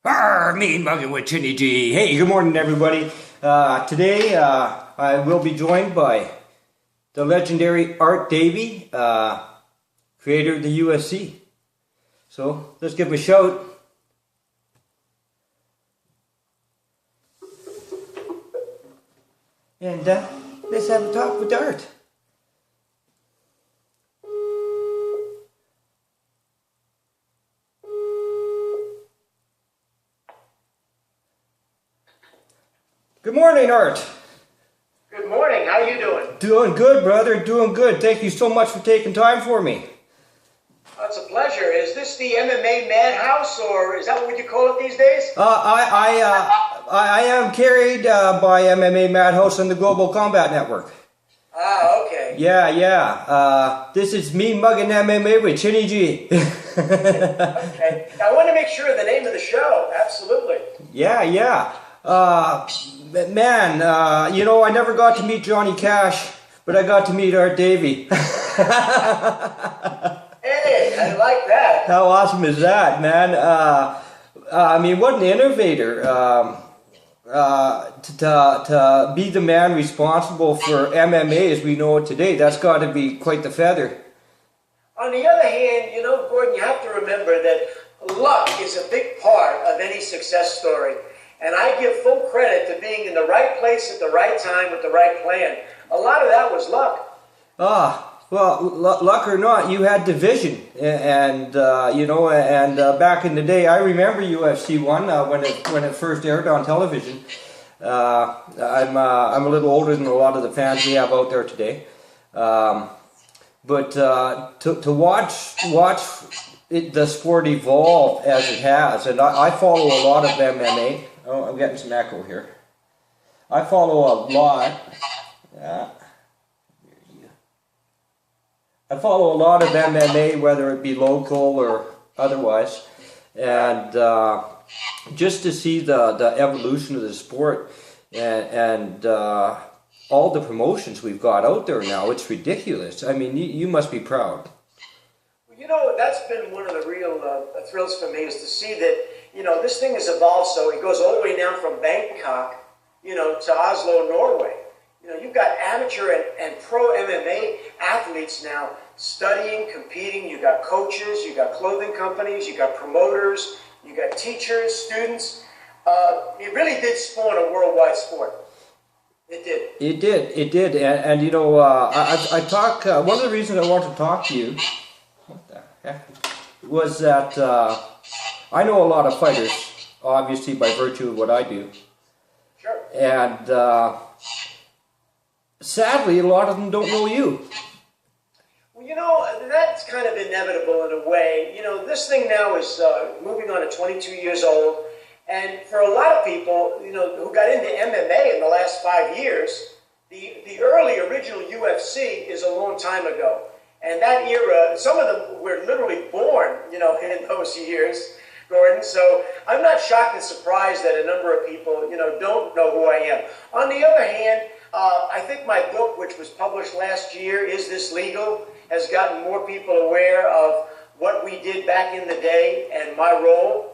Mean-Muggin with Chinny G. Hey, good morning, everybody. Today, I will be joined by the legendary Art Davie, creator of the UFC. So, let's give him a shout. And let's have a talk with Art. Good morning, Art. Good morning. How you doing? Doing good, brother. Doing good. Thank you so much for taking time for me. It's a pleasure. Is this the MMA Madhouse, or is that what you call it these days? I am carried by MMA Madhouse and the Global Combat Network. Ah, okay. Yeah. This is Mean-Muggin MMA with Chinny G. Okay. I want to make sure of the name of the show. Absolutely. Yeah. Man, I never got to meet Johnny Cash, but I got to meet Art Davie. Hey, I like that. How awesome is that, man? I mean, what an innovator. To be the man responsible for MMA as we know it today, that's got to be quite the feather. On the other hand, Gordon, you have to remember that luck is a big part of any success story. And I give full credit to being in the right place at the right time with the right plan. A lot of that was luck. Well, luck or not, you had the vision, and back in the day, I remember UFC 1 when it first aired on television. I'm a little older than a lot of the fans we have out there today, but to watch the sport evolve as it has, and I follow a lot of MMA. Oh, I'm getting some echo here. I follow a lot. I follow a lot of MMA, whether it be local or otherwise, and just to see the evolution of the sport and all the promotions we've got out there now, it's ridiculous. I mean, you must be proud. That's been one of the real thrills for me is to see that, this thing has evolved so it goes all the way down from Bangkok, to Oslo, Norway. You've got amateur and pro MMA athletes now studying, competing. You've got coaches, you've got clothing companies, you've got promoters, you've got teachers, students. It really did spawn a worldwide sport. It did. It did. And I talk, one of the reasons I want to talk to you, what the heck, was that I know a lot of fighters, obviously by virtue of what I do. Sure. And sadly, a lot of them don't know you. Well, that's kind of inevitable in a way. This thing now is moving on to 22 years old. And for a lot of people, who got into MMA in the last 5 years, the early original UFC is a long time ago. And that era, some of them were literally born, in those years, Gordon. So I'm not shocked and surprised that a number of people, don't know who I am. On the other hand, I think my book, which was published last year, Is This Legal?, has gotten more people aware of what we did back in the day and my role.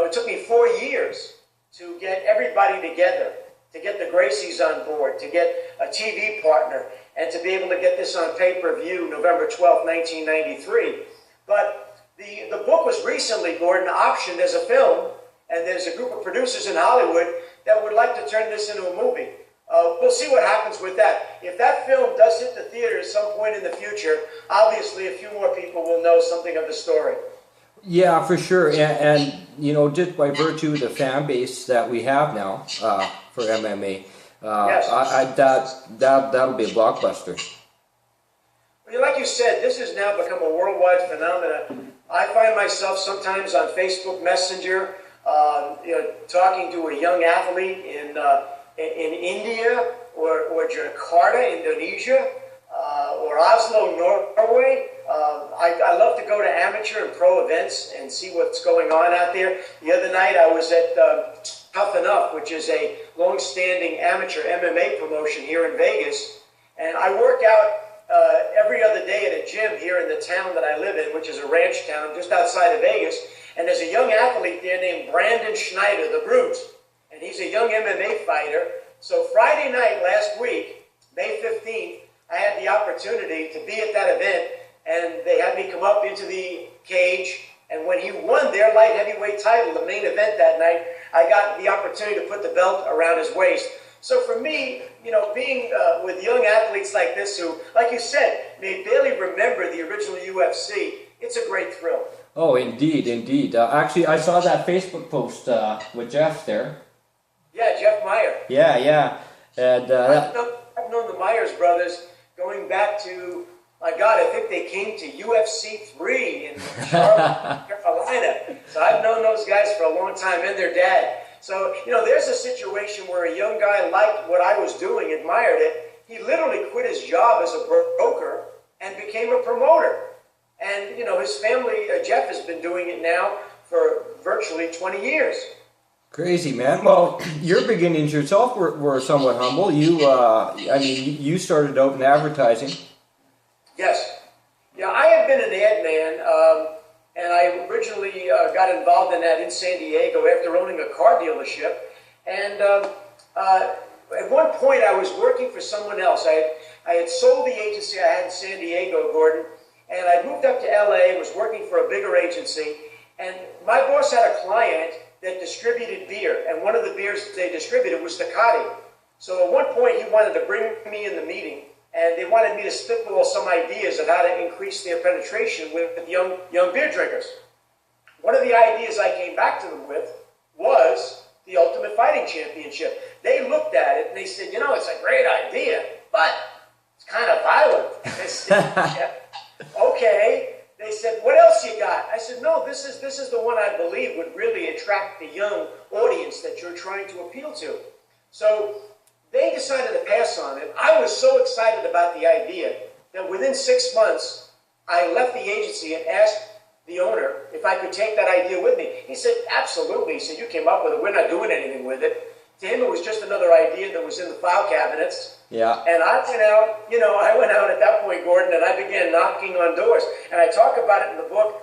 It took me 4 years to get everybody together, to get the Gracies on board, to get a TV partner, and to be able to get this on pay-per-view November 12th, 1993. But the book was recently, Gordon, optioned as a film, and there's a group of producers in Hollywood that would like to turn this into a movie. We'll see what happens with that. If that film does hit the theater at some point in the future, obviously a few more people will know something of the story. Yeah, for sure. And just by virtue of the fan base that we have now for MMA, yes. That'll be a blockbuster. Well, like you said, this has now become a worldwide phenomenon. I find myself sometimes on Facebook Messenger, talking to a young athlete in India or Jakarta, Indonesia, or Oslo, Norway. I love to go to amateur and pro events and see what's going on out there. The other night I was at Tough Enough, which is a long-standing amateur MMA promotion here in Vegas, and I work out every other day at a gym here in the town that I live in, which is a ranch town just outside of Vegas. And there's a young athlete there named Brandon Schneider, the Brute, and he's a young MMA fighter. So Friday night last week, May 15th, I had the opportunity to be at that event, and they had me come up into the cage. And when he won their light heavyweight title, the main event that night, I got the opportunity to put the belt around his waist. So for me, you know, being with young athletes like this who, like you said, may barely remember the original UFC, it's a great thrill. Oh, indeed, indeed. Actually, I saw that Facebook post with Jeff there. Yeah, Jeff Meyer. Yeah, yeah. And I've known the Myers brothers going back to, my God, I think they came to UFC 3 in Charlotte, Carolina. So I've known those guys for a long time, and their dad. So, you know, there's a situation where a young guy liked what I was doing, admired it. He literally quit his job as a broker and became a promoter. And, you know, his family, Jeff, has been doing it now for virtually 20 years. crazy, man. Well, your beginnings yourself were somewhat humble. You started out in advertising. Yes. Yeah, I had been an ad man, and I originally got involved in that in San Diego after owning a car dealership. And at one point, I was working for someone else. I had sold the agency I had in San Diego, Gordon, and I moved up to LA, was working for a bigger agency, and my boss had a client that distributed beer, and one of the beers they distributed was Ducati. So at one point, he wanted to bring me in the meeting, and they wanted me to spitball some ideas of how to increase their penetration with young beer drinkers. One of the ideas I came back to them with was the Ultimate Fighting Championship. They looked at it and they said, you know, it's a great idea, but it's kind of violent. I said, yeah, okay. They said, what else you got? I said, no, this is the one I believe would really attract the young audience that you're trying to appeal to. So they decided to pass on it. I was so excited about the idea that within 6 months, I left the agency and asked the owner if I could take that idea with me. He said, absolutely. He said, you came up with it. We're not doing anything with it. To him, it was just another idea that was in the file cabinets. Yeah. And I went out at that point, Gordon, and I began knocking on doors. And I talk about it in the book,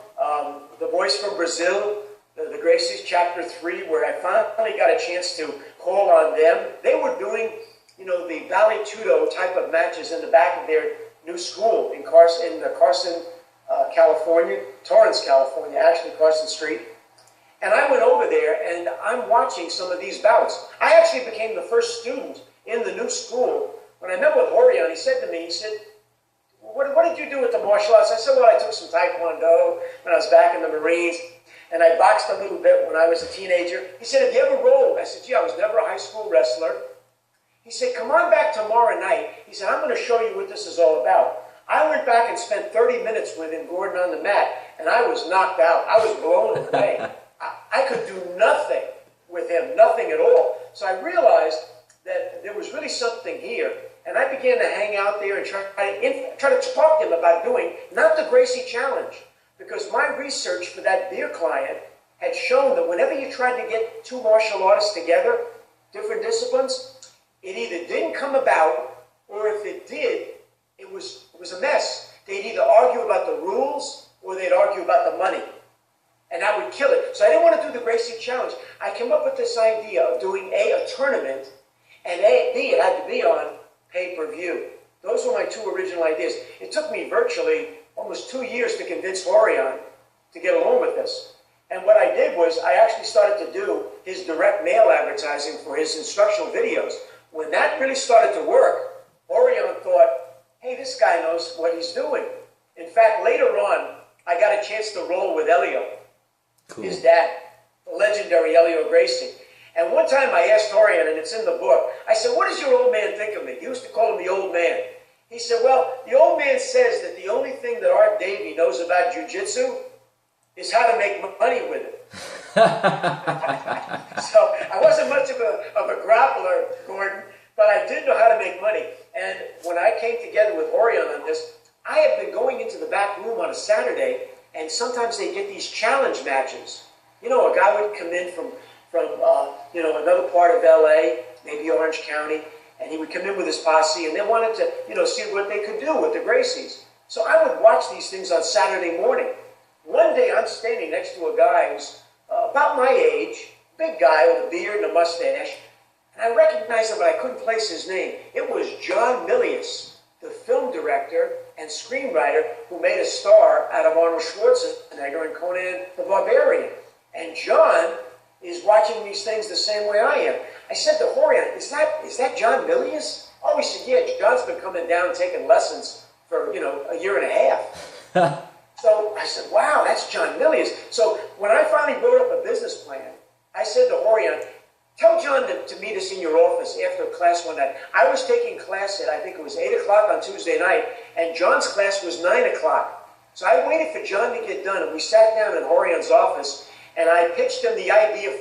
The Voice from Brazil, the Gracies, Chapter 3, where I finally got a chance to call on them. They were doing, you know, the Vale Tudo type of matches in the back of their new school in Carson, California, Torrance, California, actually Carson Street. And I went over there, and I'm watching some of these bouts. I actually became the first student in the new school. When I met with Horion, he said to me, he said, what did you do with the martial arts? I said, well, I took some Taekwondo when I was back in the Marines, and I boxed a little bit when I was a teenager. He said, have you ever rolled? I said, gee, I was never a high school wrestler. He said, come on back tomorrow night. He said, I'm going to show you what this is all about. I went back and spent 30 minutes with him, Gordon, on the mat, and I was knocked out. I was blown away. I could do nothing with him, nothing at all. So I realized that there was really something here, and I began to hang out there and try to talk to him about doing, not the Gracie Challenge, because my research for that beer client had shown that whenever you tried to get two martial artists together, different disciplines, it either didn't come about, or if it did, it was a mess. They'd either argue about the rules, or they'd argue about the money. And that would kill it. So I didn't want to do the Gracie Challenge. I came up with this idea of doing A, a tournament, and B, it had to be on pay-per-view. Those were my two original ideas. It took me virtually almost 2 years to convince Horion to get along with this. And what I did was I actually started to do his direct mail advertising for his instructional videos. When that really started to work, Horion thought, hey, this guy knows what he's doing. In fact, later on, I got a chance to roll with Elio. Cool. His dad, the legendary Elio Gracie. And one time I asked Horion, and it's in the book, I said, what does your old man think of me? He used to call him the old man. He said, well, the old man says that the only thing that Art Davie knows about jiu-jitsu is how to make money with it. So I wasn't much of a grappler, Gordon, but I did know how to make money. And when I came together with Horion on this, I had been going into the back room on a Saturday, and sometimes they get these challenge matches. You know, a guy would come in from another part of LA, maybe Orange County, and he would come in with his posse, and they wanted to, see what they could do with the Gracies. So I would watch these things on Saturday morning. One day I'm standing next to a guy who's about my age, big guy with a beard and a mustache, and I recognized him, but I couldn't place his name. It was John Milius, the film director and screenwriter who made a star out of Arnold Schwarzenegger and Conan the Barbarian. And John is watching these things the same way I am. I said to Horian, is that John Milius? Oh, he said, yeah, John's been coming down and taking lessons for, a year and a half. So I said, wow, that's John Milius. So when I finally wrote up a business plan, I said to Horian, tell John to meet us in your office after class one night. I was taking class at, I think it was 8 o'clock on Tuesday night, and John's class was 9 o'clock. So I waited for John to get done, and we sat down in Horian's office, and I pitched him the idea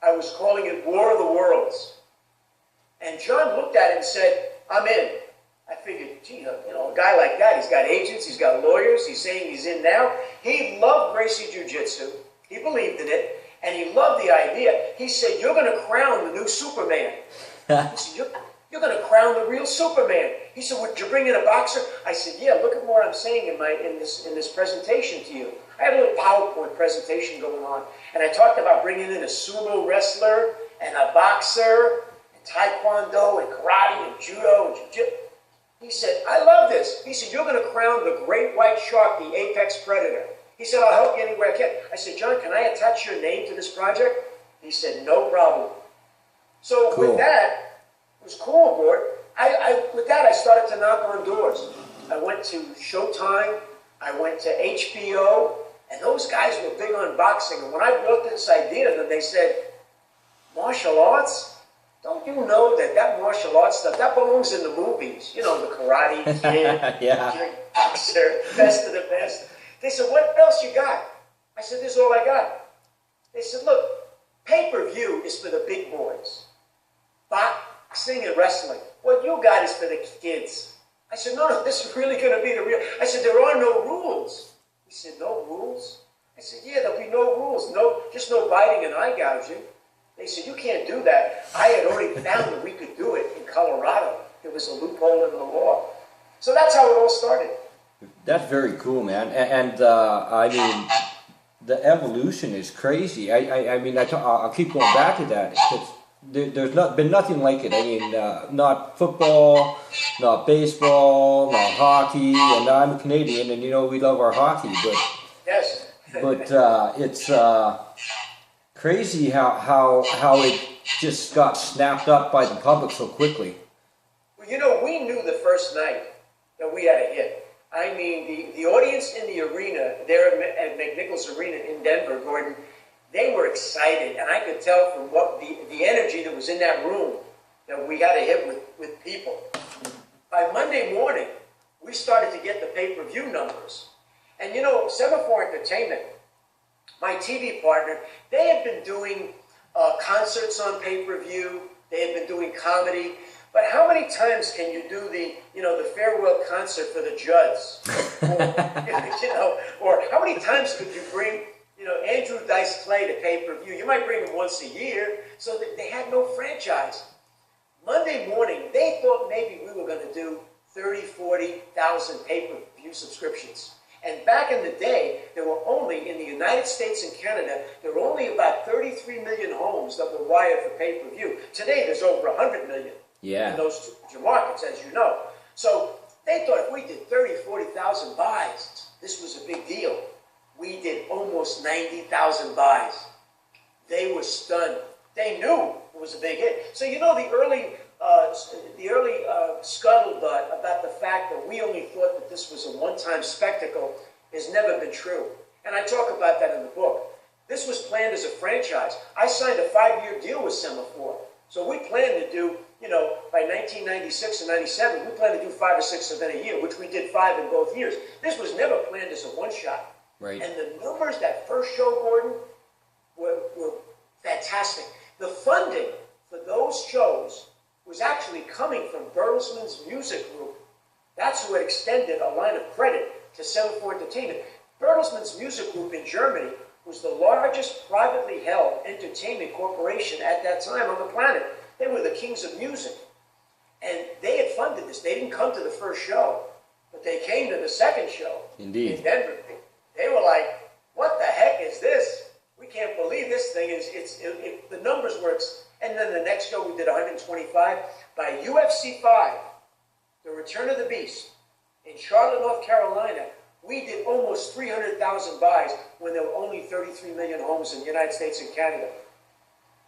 I was calling it War of the Worlds. And John looked at it and said, I'm in. I figured, gee, a guy like that, he's got agents, he's got lawyers, he's saying he's in now. He loved Gracie Jiu-Jitsu. He believed in it, and he loved the idea. He said, you're going to crown the new Superman. He said, you're going to crown the real Superman. He said, would you bring in a boxer? I said, yeah, look at what I'm saying in this presentation to you. I had a little PowerPoint presentation going on, and I talked about bringing in a sumo wrestler and a boxer and taekwondo and karate and judo and jiu-jitsu. He said, I love this. He said, you're going to crown the great white shark, the apex predator. He said, I'll help you any way I can. I said, John, can I attach your name to this project? He said, no problem. So cool. With that, it was cool, Gord. With that, I started to knock on doors. I went to Showtime. I went to HBO. And those guys were big on boxing. And when I brought this idea to them, they said, martial arts? Don't you know that martial arts stuff, that belongs in the movies? The Karate Kid, yeah. Boxer, best of the best. They said, what else you got? I said, this is all I got. They said, look, pay-per-view is for the big boys. Boxing and wrestling. What you got is for the kids. I said, no, this is really going to be the real. I said, there are no rules. He said, no rules? I said, yeah, there'll be no rules. Just no biting and eye gouging. They said, you can't do that. I had already found that we could do it in Colorado. There was a loophole in the law. So that's how it all started. That's very cool, man. And I mean, the evolution is crazy. I mean, I'll keep going back to that. There's been nothing like it. I mean, not football, not baseball, not hockey. And I'm a Canadian, and we love our hockey. But yes. But it's crazy how it just got snapped up by the public so quickly. Well, we knew the first night that we had a hit. I mean, the audience in the arena there at McNichols Arena in Denver, Gordon, they were excited, and I could tell from what the energy that was in that room that we had a hit with people. By Monday morning, we started to get the pay-per-view numbers. And Semaphore Entertainment, my TV partner, they had been doing concerts on pay-per-view. They had been doing comedy. But how many times can you do the farewell concert for the Judds? Or how many times could you bring, Andrew Dice Clay to pay-per-view? You might bring him once a year. So they had no franchise. Monday morning, they thought maybe we were going to do 30, 40,000 pay-per-view subscriptions. And back in the day, there were only, in the United States and Canada, there were only about 33 million homes that were wired for pay-per-view. Today, there's over 100 million in those two major markets, as you know. So they thought if we did 30, 40,000 buys, this was a big deal. We did almost 90,000 buys. They were stunned. They knew it was a big hit. So the early scuttlebutt about the fact that we only thought that this was a one-time spectacle has never been true. And I talk about that in the book. This was planned as a franchise. I signed a 5-year deal with Semaphore. So we planned to do, by 1996 and 97, we planned to do 5 or 6 events a year, which we did 5 in both years. This was never planned as a one-shot. Right. And the numbers that first show, Gordon, were fantastic. The funding for those shows was actually coming from Bertelsmann's music group. That's who had extended a line of credit to Semaphore Entertainment. Bertelsmann's music group in Germany was the largest privately held entertainment corporation at that time on the planet. They were the kings of music. And they had funded this. They didn't come to the first show, but they came to the second show in Denver. They were like, what the heck is this? We can't believe this thing is, the numbers were, and then the next show we did 125. By UFC 5, The Return of the Beast, in Charlotte, North Carolina, we did almost 300,000 buys when there were only 33 million homes in the United States and Canada.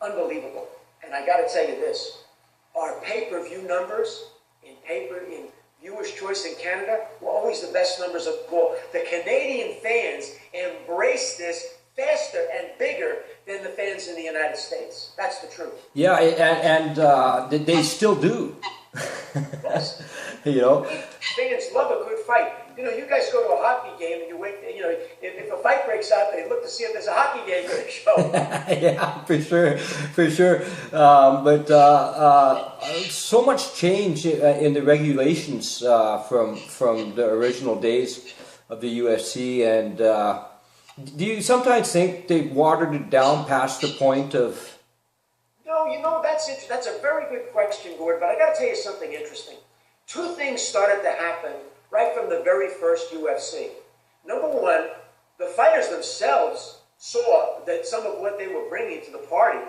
Unbelievable. And I got to tell you this, our pay-per-view numbers in Viewers' Choice in Canada were always the best numbers of all. The Canadian fans embraced this faster and bigger than the fans in the United States. That's the truth. Yeah, and they still do. Yes. You know, fans love a good fight. You know, you guys go to a hockey game and you wait. You know, if a fight breaks out, they look to see if there's a hockey game going to show. Yeah, for sure. So much change in the regulations from the original days of the UFC, and do you sometimes think they watered it down past the point of? No, you know, that's a very good question, Gord, but I got to tell you something interesting. Two things started to happen right from the very first UFC. Number one, the fighters themselves saw that some of what they were bringing to the party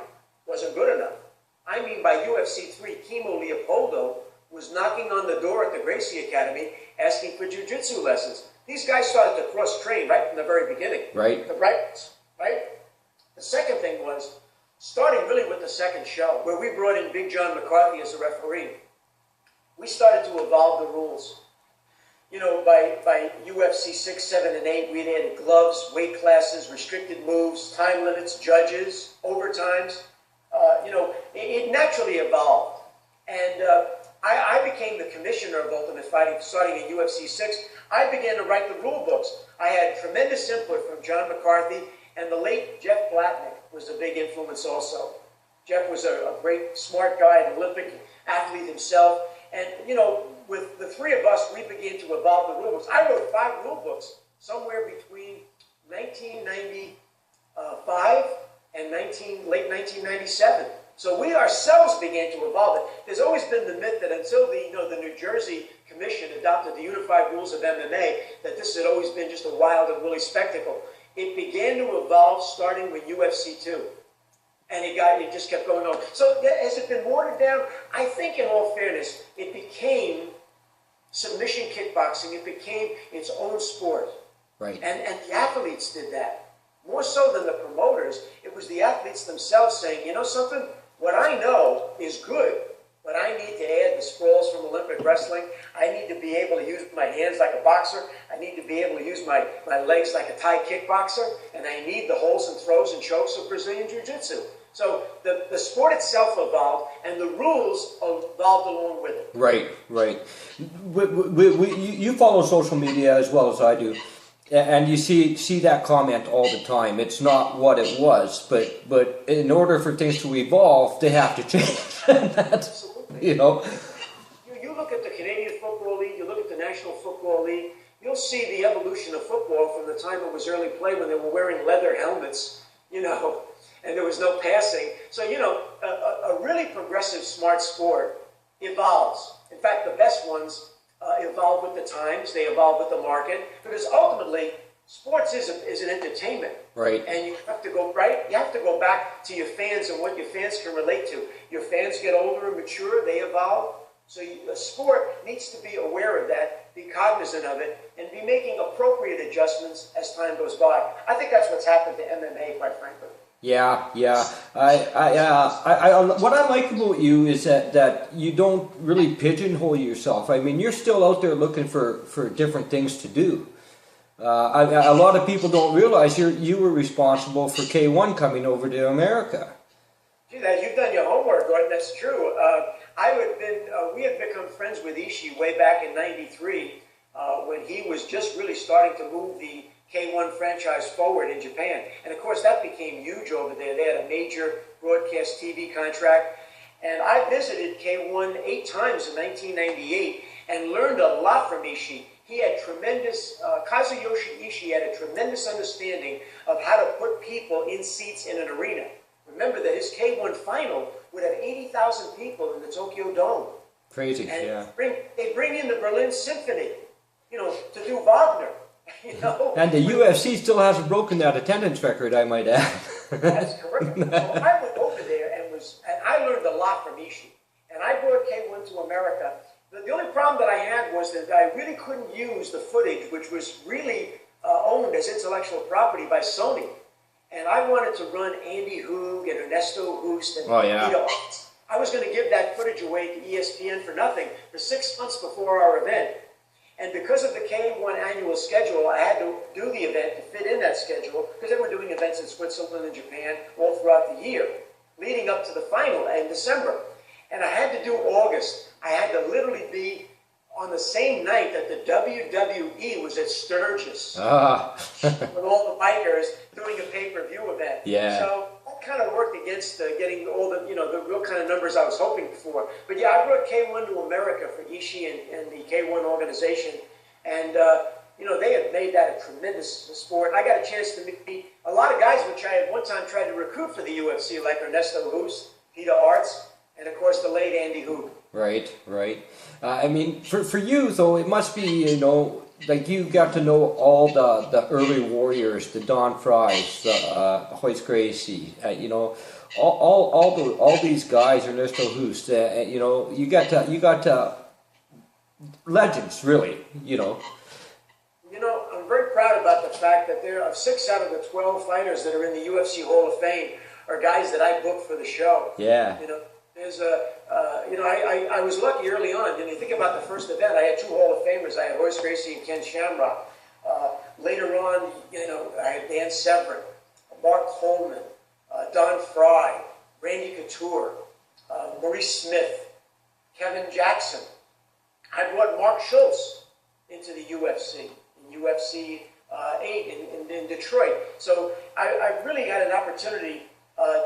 wasn't good enough. I mean, by UFC 3, Kimo Leopoldo was knocking on the door at the Gracie Academy asking for jiu-jitsu lessons. These guys started to cross-train right from the very beginning. Right. Right? The second thing was, starting really with the second show, where we brought in Big John McCarthy as a referee, we started to evolve the rules. You know, by UFC 6, 7, and 8, we'd added gloves, weight classes, restricted moves, time limits, judges, overtimes. You know, it naturally evolved. And I became the commissioner of Ultimate Fighting starting in UFC 6. I began to write the rule books. I had tremendous input from John McCarthy, and the late Jeff Blatnick was a big influence also. Jeff was a great, smart guy, an Olympic athlete himself. And, you know, with the three of us, we began to evolve the rule books. I wrote 5 rule books somewhere between 1995 and late 1997. So we ourselves began to evolve it. There's always been the myth that until the New Jersey Commission adopted the unified rules of MMA, that this had always been just a wild and woolly spectacle. It began to evolve starting with UFC 2. And it just kept going on. So has it been watered down? I think, in all fairness, it became submission kickboxing. It became its own sport. Right. And the athletes did that. More so than the promoters, it was the athletes themselves saying, you know something? What I know is good, but I need to add the sprawls from Olympic wrestling. I need to be able to use my hands like a boxer. I need to be able to use my legs like a Thai kickboxer. And I need the holds and throws and chokes of Brazilian Jiu-Jitsu. So the sport itself evolved, and the rules evolved along with it. Right. You follow social media as well as I do, and you see that comment all the time. It's not what it was, but in order for things to evolve, they have to change. Absolutely. You know. You look at the Canadian Football League, you look at the National Football League, you'll see the evolution of football from the time it was early play when they were wearing leather helmets, you know, and there was no passing. So, you know, a really progressive, smart sport evolves. In fact, the best ones evolve with the times. They evolve with the market. Because ultimately, sports is an entertainment. Right. And you have to go, right? You have to go back to your fans and what your fans can relate to. Your fans get older and mature. They evolve. So the sport needs to be aware of that, be cognizant of it, and be making appropriate adjustments as time goes by. I think that's what's happened to MMA, quite frankly. Yeah. What I like about you is that you don't really pigeonhole yourself. I mean, you're still out there looking for different things to do. A lot of people don't realize you were responsible for K1 coming over to America. Gee, you've done your homework, Gordon. That's true. We had become friends with Ishii way back in '93 when he was just really starting to move the K1 franchise forward in Japan. And of course, that became huge over there. They had a major broadcast TV contract. And I visited K1 8 times in 1998 and learned a lot from Ishii. He had Kazuyoshi Ishii had a tremendous understanding of how to put people in seats in an arena. Remember that his K1 final would have 80,000 people in the Tokyo Dome. Crazy, and yeah. They bring in the Berlin Symphony, you know, to do Wagner. You know, And the UFC still hasn't broken that attendance record, I might add. that's correct. So I went over there and I learned a lot from Ishii. And I brought K1 to America. The only problem that I had was that I really couldn't use the footage, which was really owned as intellectual property by Sony. And I wanted to run Andy Hoog and Ernesto Hoost and Peter Arts. I was going to give that footage away to ESPN for nothing for 6 months before our event. And because of the K1 annual schedule, I had to do the event to fit in that schedule because they were doing events in Switzerland and Japan all throughout the year, leading up to the final in December. And I had to do August. I had to literally be on the same night that the WWE was at Sturgis with all the bikers doing a pay-per-view event. Yeah. So that kind of worked against getting all the, the real kind of numbers I was hoping for. But yeah, I brought K1 to America for Ishii and the K1 organization. And, they had made that a tremendous sport. I got a chance to meet a lot of guys which I had one time tried to recruit for the UFC, like Ernesto Hoost, Peter Arts, and of course the late Andy Hoog. Right. I mean, for you though, it must be, like you got to know all the early warriors, the Don Frys, the Hoist Gracie, all these guys, Ernesto Hoost, you got to legends, really, I'm very proud about the fact that there are 6 out of the 12 fighters that are in the UFC Hall of Fame are guys that I booked for the show. Yeah. There's I was lucky early on. You think about the first event, I had 2 Hall of Famers. I had Hoist Gracie and Ken Shamrock. Later on, I had Dan Severn, Mark Coleman, Don Fry, Randy Couture, Maurice Smith, Kevin Jackson. I brought Mark Schultz into the UFC, in UFC 8 in Detroit. So I really had an opportunity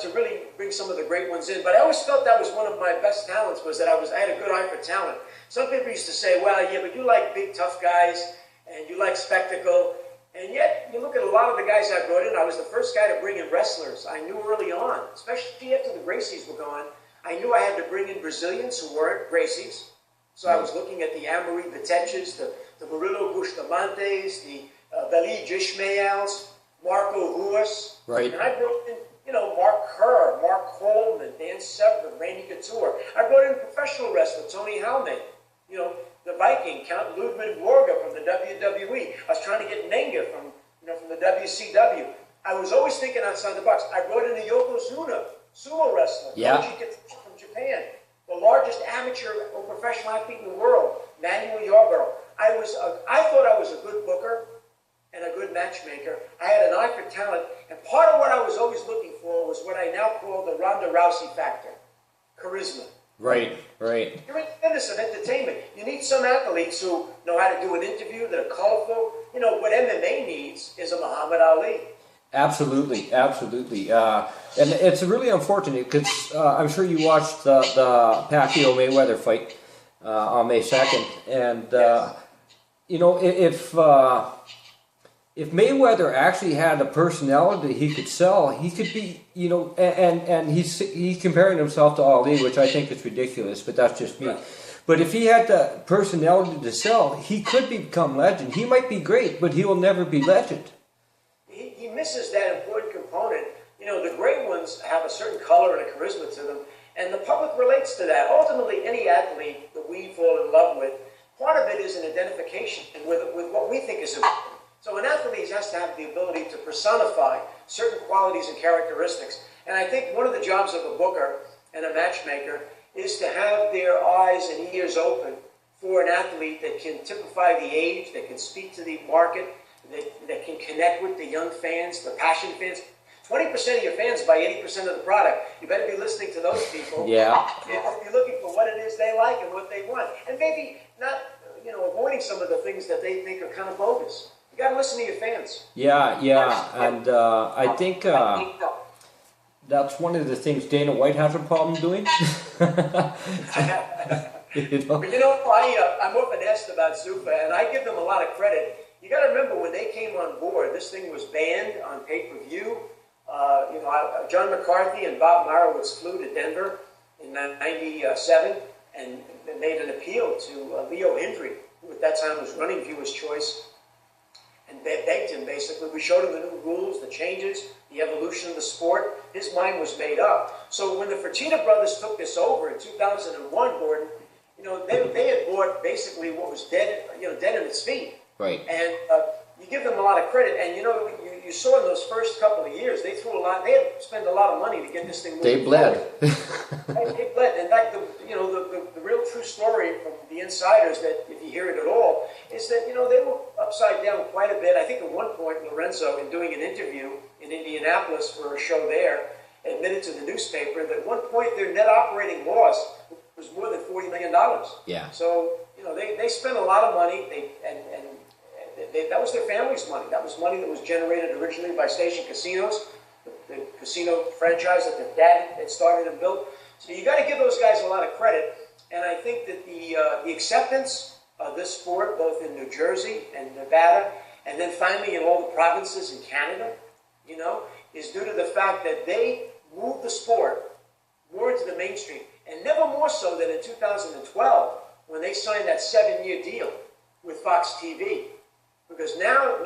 to really bring some of the great ones in. But I always felt that was one of my best talents, was that I had a good eye for talent. Some people used to say, well, yeah, but you like big, tough guys, and you like spectacle. And yet, you look at a lot of the guys I brought in, I was the first guy to bring in wrestlers. I knew early on, especially after the Gracies were gone, I knew I had to bring in Brazilians who weren't Gracies. So I was looking at the Amory Viteches, the Murilo Bustamantes, the Vali Ishmaels, Marco Ruas. Right. And I brought in Mark Kerr, Mark Coleman, Dan Severn, Randy Couture. I brought in professional wrestler, Tony Halman, the Viking, Count Ludwig Borga from the WWE. I was trying to get Nenga from the WCW. I was always thinking outside the box. I brought in a Yokozuna, sumo wrestler, Koji Katsuki from Japan, the largest amateur or professional athlete in the world, Manuel Yarborough. I thought I was a good booker and a good matchmaker. I had an eye for talent, and part of what I was always looking for was what I now call the Ronda Rousey factor, charisma. Right. You're in the business of entertainment. You need some athletes who know how to do an interview, that are colorful. What MMA needs is a Muhammad Ali. Absolutely. And it's really unfortunate because I'm sure you watched the Pacquiao-Mayweather fight on May 2nd. And, if Mayweather actually had a personality he could sell, he could be, and he's comparing himself to Ali, which I think is ridiculous, but that's just me. But if he had the personality to sell, he could become legend. He might be great, but he will never be legend. He misses that important component. The great ones have a certain color and a charisma to them, and the public relates to that. Ultimately, any athlete that we fall in love with, part of it is an identification with what we think is important. So an athlete has to have the ability to personify certain qualities and characteristics. And I think one of the jobs of a booker and a matchmaker is to have their eyes and ears open for an athlete that can typify the age, that can speak to the market, that can connect with the young fans, the passion fans. 20% of your fans buy 80% of the product. You better be listening to those people. Yeah. You're looking for what it is they like and what they want. And maybe not, avoiding some of the things that they think are kind of bogus. You got to listen to your fans. Yeah, and I think that's one of the things Dana White has a problem doing. I'm often asked about Zuffa, and I give them a lot of credit. You got to remember when they came on board, this thing was banned on pay-per-view. John McCarthy and Bob Marowitz flew to Denver in '97 and made an appeal to Leo Hendry, who at that time was running Viewer's Choice. and begged him, basically. We showed him the new rules, the changes, the evolution of the sport. His mind was made up. So when the Fertitta brothers took this over in 2001, Gordon, they had bought basically what was dead, dead in its feet. Right. And you give them a lot of credit. And you saw in those first couple of years, they threw a lot. They had to spend a lot of money to get this thing moving. They bled. They bled. In fact, the real true story from the insiders, that if you hear it at all, is that they were upside down quite a bit. I think at one point, Lorenzo, in doing an interview in Indianapolis for a show there, admitted to the newspaper that at one point their net operating loss was more than $40 million. Yeah. So they spent a lot of money. That was their family's money. That was money that was generated originally by Station Casinos, the casino franchise that their dad had started and built. So you got to give those guys a lot of credit. And I think that the acceptance of this sport, both in New Jersey and Nevada, and then finally in all the provinces in Canada, is due to the fact that they moved the sport more into the mainstream. And never more so than in 2012 when they signed that 7-year deal with Fox TV. Because now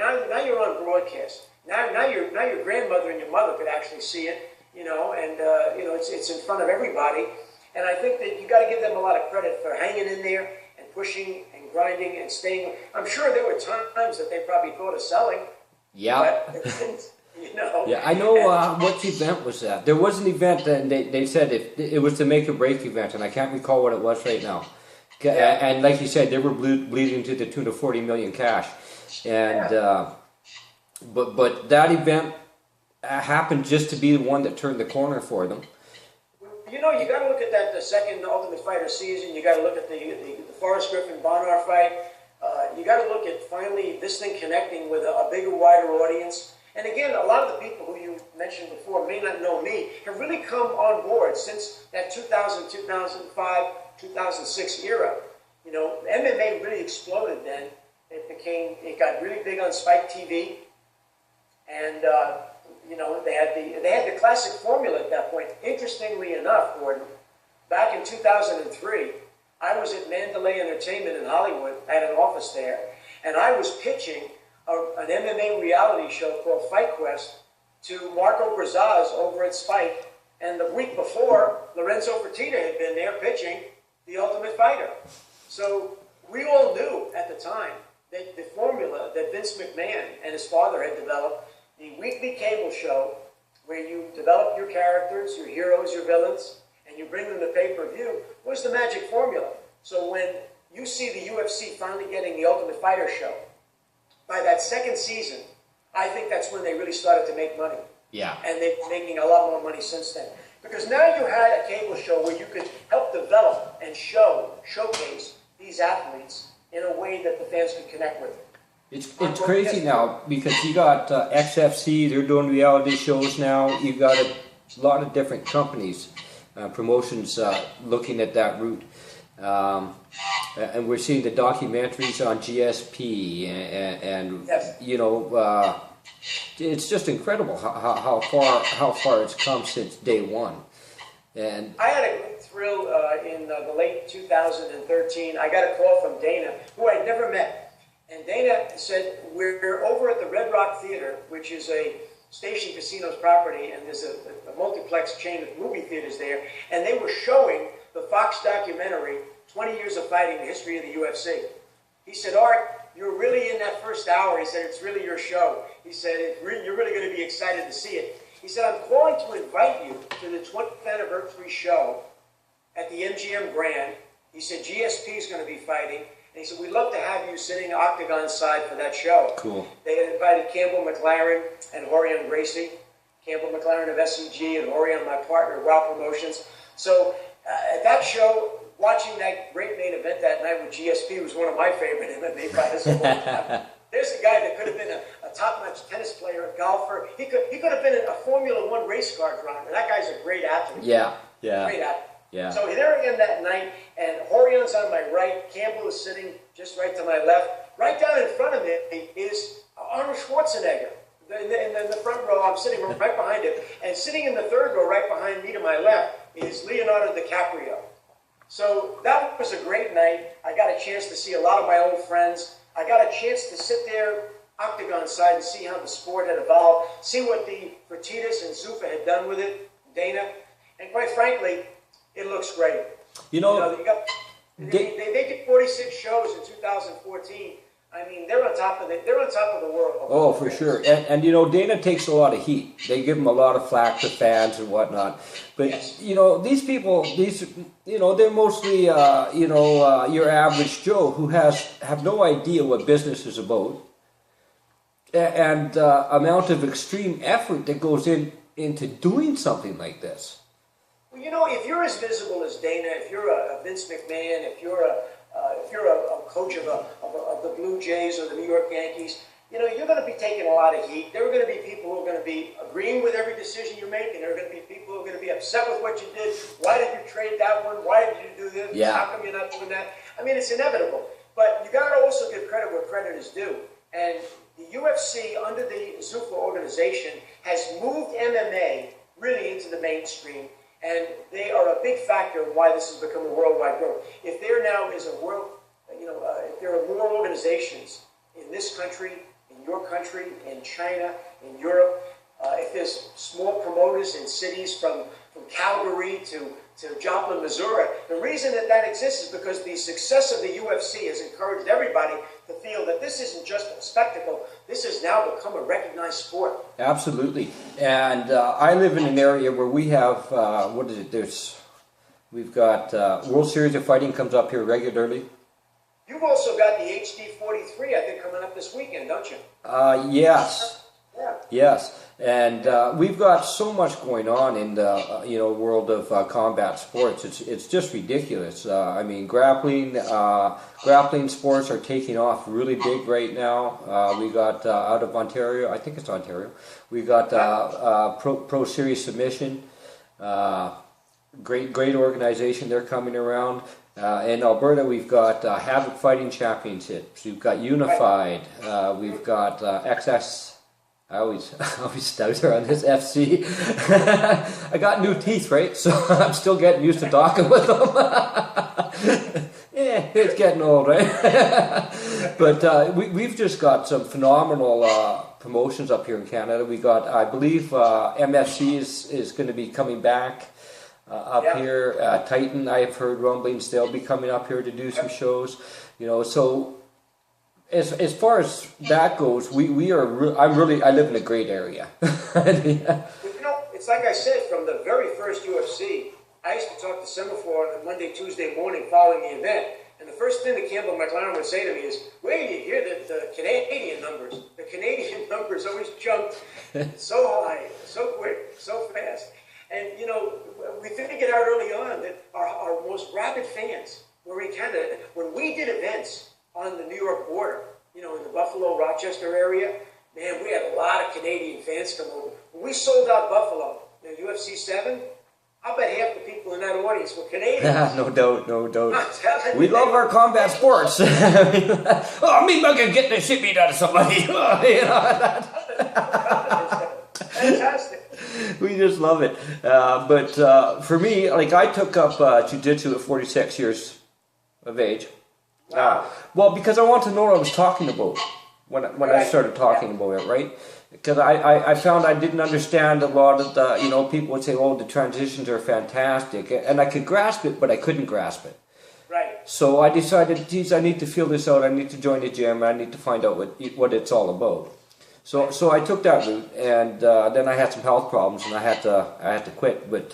you're on broadcast. Now your grandmother and your mother could actually see it, and it's in front of everybody. And I think that you got to give them a lot of credit for hanging in there and pushing and grinding and staying. I'm sure there were times that they probably thought of selling. Yeah. But they didn't, Yeah, I know what event was that. There was an event, and they said it was the make or break event, and I can't recall what it was right now. And like you said, they were bleeding to the tune of $40 million cash. And but that event happened just to be the one that turned the corner for them. You got to look at that, the second Ultimate Fighter season. You got to look at the Forrest Griffin-Bonnar fight. You got to look at finally this thing connecting with a bigger, wider audience. And again, a lot of the people who you mentioned before may not know me have really come on board since that 2000, 2005, 2006 era. MMA really exploded then. It got really big on Spike TV, and they had the classic formula at that point. Interestingly enough, Gordon, back in 2003, I was at Mandalay Entertainment in Hollywood. I had an office there, and I was pitching an MMA reality show called Fight Quest to Marco Brazaz over at Spike. And the week before, Lorenzo Fertitta had been there pitching The Ultimate Fighter. So we all knew at the time that the formula that Vince McMahon and his father had developed, the weekly cable show where you develop your characters, your heroes, your villains, and you bring them to pay-per-view, was the magic formula. So when you see the UFC finally getting The Ultimate Fighter show, by that second season, I think that's when they really started to make money. Yeah. And they've been making a lot more money since then. Because now you had a cable show where you could help develop and showcase these athletes in a way that the fans could connect with. It's crazy now because you got XFC, they're doing reality shows now. You got a lot of different companies, promotions looking at that route. And we're seeing the documentaries on GSP, and yes. It's just incredible how far it's come since day one. And I had a great thrill in the late 2013. I got a call from Dana, who I'd never met, and Dana said, "We're over at the Red Rock Theater, which is a Station Casinos property, and there's a multiplex chain of movie theaters there, and they were showing the Fox documentary, 20 Years of Fighting, the History of the UFC. He said, Art, you're really in that first hour. He said, it's really your show. He said, you're really going to be excited to see it. He said, I'm calling to invite you to the 20th anniversary show at the MGM Grand. He said, GSP is going to be fighting. And he said, we'd love to have you sitting octagon side for that show. Cool. They had invited Campbell McLaren and Horion Gracie. Campbell McLaren of SEG and Horion, my partner, Raw Promotions. So at that show, watching that great main event that night with GSP was one of my favorite MMA fighters of all time. There's a guy that could have been a top-notch tennis player, a golfer. He could have been a Formula One race car driver. That guy's a great athlete. Yeah. Great athlete. Yeah. So there I am that night, and Horion's on my right. Campbell is sitting just right to my left. Right down in front of me is Arnold Schwarzenegger. In the front row, I'm sitting right behind him. And sitting in the third row right behind me to my left is Leonardo DiCaprio. So that was a great night. I got a chance to see a lot of my old friends. I got a chance to sit there octagon side and see how the sport had evolved, see what the Fertitas and Zuffa had done with it, Dana, and quite frankly, it looks great. You know, they did 46 shows in 2014. I mean, they're on top of the world. Oh, for sure. And you know, Dana takes a lot of heat. They give him a lot of flack to fans and whatnot. But yes. you know, these people, they're mostly your average Joe who have no idea what business is about, and amount of extreme effort that goes into doing something like this. Well, you know, if you're as visible as Dana, if you're a Vince McMahon, if you're a coach of the Blue Jays or the New York Yankees, you know, you're going to be taking a lot of heat. There are going to be people who are going to be agreeing with every decision you make, and there are going to be people who are going to be upset with what you did. Why did you trade that one? Why did you do this? Yeah. How come you're not doing that? I mean, it's inevitable. But you got to also give credit where credit is due. And the UFC, under the Zuffa organization, has moved MMA really into the mainstream. And they are a big factor in why this has become a worldwide growth. If there now is a world, if there are more organizations in this country, in your country, in China, in Europe, if there's small promoters in cities from Calgary to Joplin, Missouri, the reason that exists is because the success of the UFC has encouraged everybody to feel that this isn't just a spectacle. This has now become a recognized sport. Absolutely. And I live in an area where we have, we've got World Series of Fighting comes up here regularly. You've also got the HD 43, I think, coming up this weekend, don't you? Yes. Yeah. Yes. And we've got so much going on in the world of combat sports. It's just ridiculous. I mean, grappling sports are taking off really big right now. We got out of Ontario, I think it's Ontario. We got Pro Series Submission. Great organization. They're coming around. In Alberta, we've got Havoc Fighting Championships. We've got Unified. We've got XS. I always stutter on this FC. I got new teeth, right? So I'm still getting used to talking with them. Yeah, it's getting old, right? But we've just got some phenomenal promotions up here in Canada. We got, I believe, MFC is going to be coming back up here. Titan, I've heard rumblings they'll be coming up here to do some shows. So. As far as that goes, I live in a great area. Yeah. It's like I said, from the very first UFC, I used to talk to Semaphore on a Monday, Tuesday morning following the event, and the first thing that Campbell McLaren would say to me is, "Wait, you hear the Canadian numbers? The Canadian numbers always jumped so high, so quick, so fast." And we figured out early on that our most rabid fans were in Canada. When we did events on the New York border, in the Buffalo, Rochester area, man, we had a lot of Canadian fans come over. When we sold out Buffalo, UFC 7, I bet half the people in that audience were Canadians. No doubt. We love our combat sports. Mean-Muggin getting the shit beat out of somebody. Fantastic. We just love it. But for me, I took up jiu-jitsu at 46 years of age. Wow. Well, because I want to know what I was talking about when I started talking about it, right? Because I found I didn't understand a lot of the, people would say, oh, the transitions are fantastic. And I could grasp it, but I couldn't grasp it. Right. So I decided, geez, I need to feel this out. I need to join the gym. I need to find out what it's all about. So I took that route, and then I had some health problems, and I had to quit. But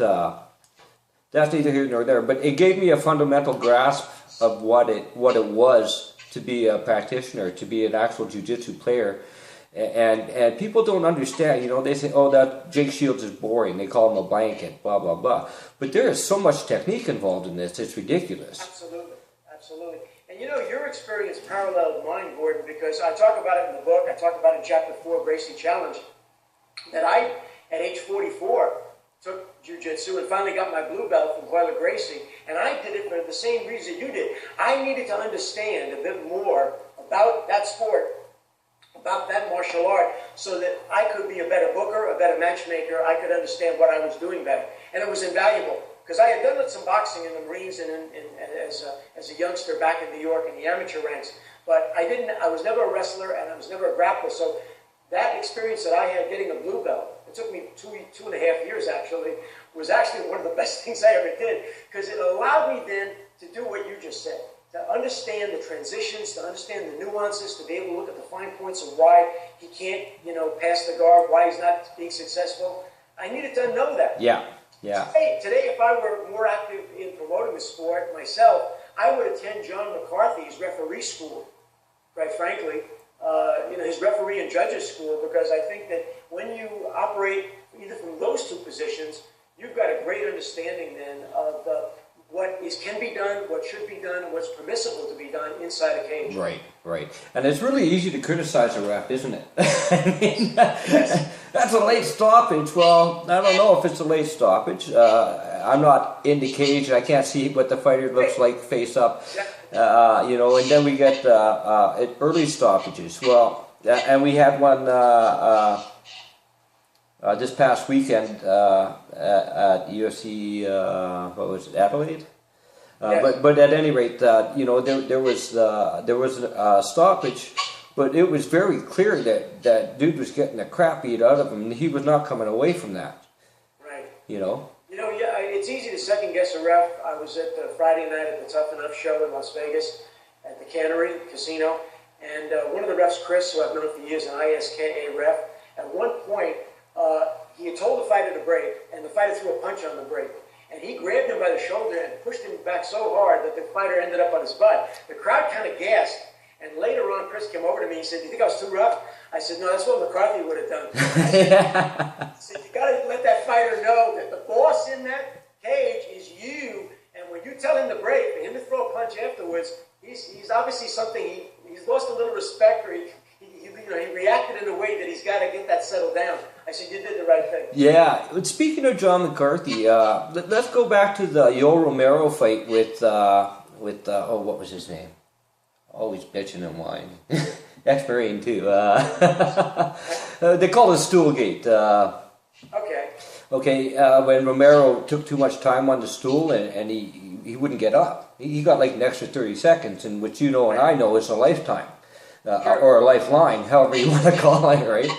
that's neither here nor there. But it gave me a fundamental grasp of what it was to be a practitioner, to be an actual jiu-jitsu player, and people don't understand. They say, "Oh, that Jake Shields is boring." They call him a blanket, blah blah blah. But there is so much technique involved in this; it's ridiculous. Absolutely. And your experience paralleled mine, Gordon, because I talk about it in the book. I talk about it in Chapter 4, Gracie Challenge, that I, at age 44, took jiu-jitsu and finally got my blue belt from Hoyler Gracie, and I did it for the same reason you did. I needed to understand a bit more about that sport, about that martial art, so that I could be a better booker, a better matchmaker. I could understand what I was doing better, and it was invaluable because I had done some boxing in the Marines and as a youngster back in New York in the amateur ranks. But I was never a wrestler, and I was never a grappler. So that experience that I had getting a blue belt, it took me two and a half years actually, was actually one of the best things I ever did, because it allowed me then to do what you just said, to understand the transitions, to understand the nuances, to be able to look at the fine points of why he can't, pass the guard, why he's not being successful. I needed to know that. Yeah, yeah. Today, if I were more active in promoting the sport myself, I would attend John McCarthy's referee school, quite frankly, his referee and judges school, because I think that when you operate either from those two positions, you've got a great understanding then of what can be done, what should be done, and what's permissible to be done inside a cage. Right, right. And it's really easy to criticize a ref, isn't it? I mean, that's a late stoppage. Well, I don't know if it's a late stoppage. I'm not in the cage. I can't see what the fighter looks like face up. And then we get early stoppages. Well, and we had one this past weekend at UFC, what was it, Adelaide? Yes. But at any rate, there was a stoppage, but it was very clear that dude was getting the crap beat out of him, and he was not coming away from that. Right. Yeah, it's easy to second guess a ref. I was at the Friday night at the Tough Enough show in Las Vegas at the Cannery Casino, and one of the refs, Chris, who I've known for years, an ISKA ref, at one point he had told the fighter to break, and the fighter threw a punch on the break. And he grabbed him by the shoulder and pushed him back so hard that the fighter ended up on his butt. The crowd kind of gasped, and later on Chris came over to me and said, "Do you think I was too rough?" I said, "No, that's what McCarthy would have done." I said, "You got to let that fighter know that the boss in that cage is you, and when you tell him to break, for him to throw a punch afterwards, he's obviously something, he's lost a little respect, or he reacted in a way that he's got to get that settled down." I said, "You did the right thing." Yeah. But speaking of John McCarthy, let's go back to the Yoel Romero fight with what was his name? Always bitching and whining. Ex-Marine too. They call it Stoolgate. Okay. When Romero took too much time on the stool and he wouldn't get up, he got like an extra 30 seconds, and which and I know is a lifetime. Or a lifeline, however you want to call it, right?